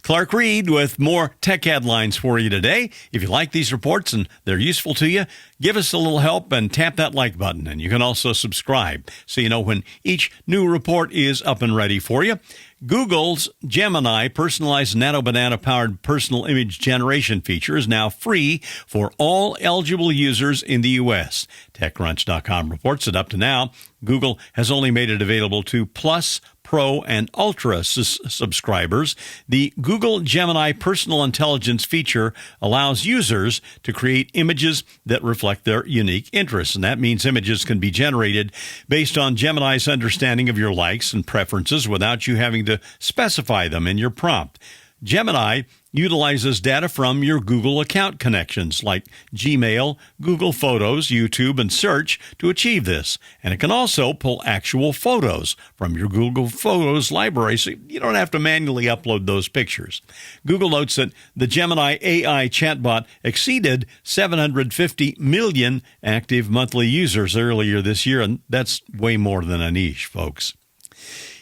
Clark Reid with more tech headlines for you today. If you like these reports and they're useful to you, give us a little help and tap that like button. And you can also subscribe so you know when each new report is up and ready for you. Google's Gemini personalized nano banana powered personal image generation feature is now free for all eligible users in the U.S. TechCrunch.com reports that up to now, Google has only made it available to Plus, Pro, and Ultra subscribers. The Google Gemini personal intelligence feature allows users to create images that reflect their unique interests, and that means images can be generated based on Gemini's understanding of your likes and preferences without you having to specify them in your prompt. Gemini utilizes data from your Google account connections like Gmail, Google Photos, YouTube, and Search to achieve this. And it can also pull actual photos from your Google Photos library so you don't have to manually upload those pictures. Google notes that the Gemini AI chatbot exceeded 750 million active monthly users earlier this year, and that's way more than a niche, folks.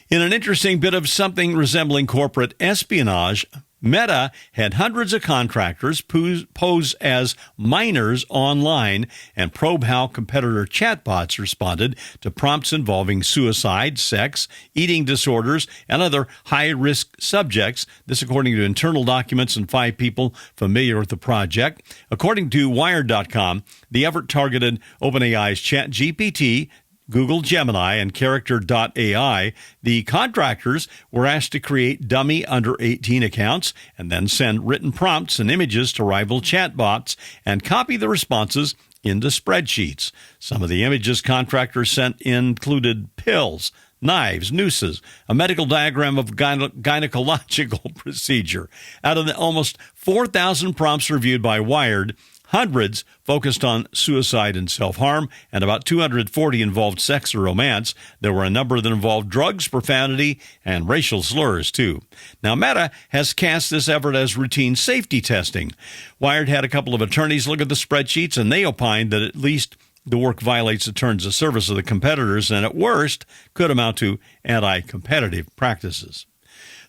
In an interesting bit of something resembling corporate espionage, Meta had hundreds of contractors pose as minors online and probe how competitor chatbots responded to prompts involving suicide, sex, eating disorders, and other high-risk subjects. This according to internal documents and 5 people familiar with the project. According to Wired.com, the effort targeted OpenAI's ChatGPT, Google Gemini, and Character.ai. The contractors were asked to create dummy under 18 accounts and then send written prompts and images to rival chatbots and copy the responses into spreadsheets. Some of the images contractors sent included pills, knives, nooses, a medical diagram of gynecological procedure. Out of the almost 4,000 prompts reviewed by Wired, hundreds focused on suicide and self-harm, and about 240 involved sex or romance. There were a number that involved drugs, profanity, and racial slurs, too. Now, Meta has cast this effort as routine safety testing. Wired had a couple of attorneys look at the spreadsheets, and they opined that at least the work violates the terms of service of the competitors, and at worst could amount to anti-competitive practices.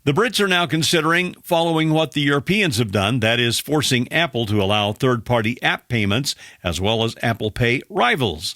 The Brits are now considering following what the Europeans have done, that is, forcing Apple to allow third-party app payments as well as Apple Pay rivals.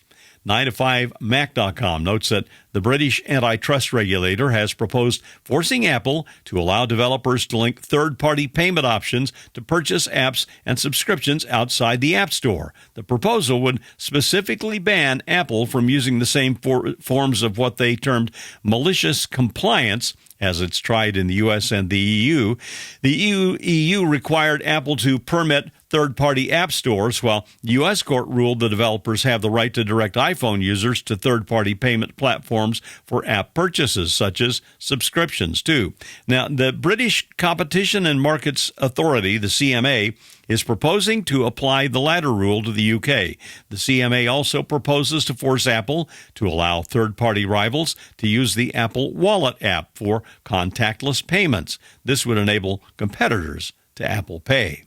9to5Mac.com notes that the British antitrust regulator has proposed forcing Apple to allow developers to link third-party payment options to purchase apps and subscriptions outside the App Store. The proposal would specifically ban Apple from using the same forms of what they termed malicious compliance as it's tried in the U.S. and the EU. The EU required Apple to permit third-party app stores, while the U.S. court ruled the developers have the right to direct iPhone users to third-party payment platforms for app purchases, such as subscriptions, too. Now, the British Competition and Markets Authority, the CMA, is proposing to apply the latter rule to the UK. The CMA also proposes to force Apple to allow third-party rivals to use the Apple Wallet app for contactless payments. This would enable competitors to Apple Pay.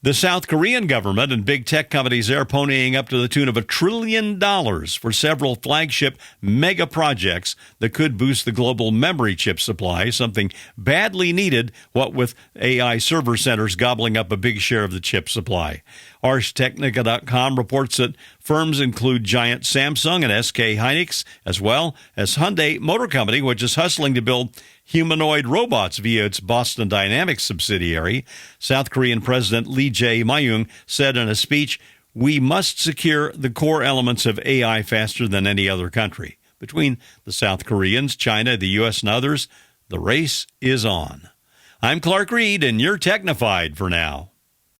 The South Korean government and big tech companies are ponying up to the tune of $1 trillion for several flagship mega projects that could boost the global memory chip supply, something badly needed, what with AI server centers gobbling up a big share of the chip supply. ArsTechnica.com reports that firms include giant Samsung and SK Hynix, as well as Hyundai Motor Company, which is hustling to build humanoid robots via its Boston Dynamics subsidiary. South Korean President Lee Jae-myung said in a speech, "We must secure the core elements of AI faster than any other country." Between the South Koreans, China, the U.S., and others, the race is on. I'm Clark Reid, and you're Technified for now.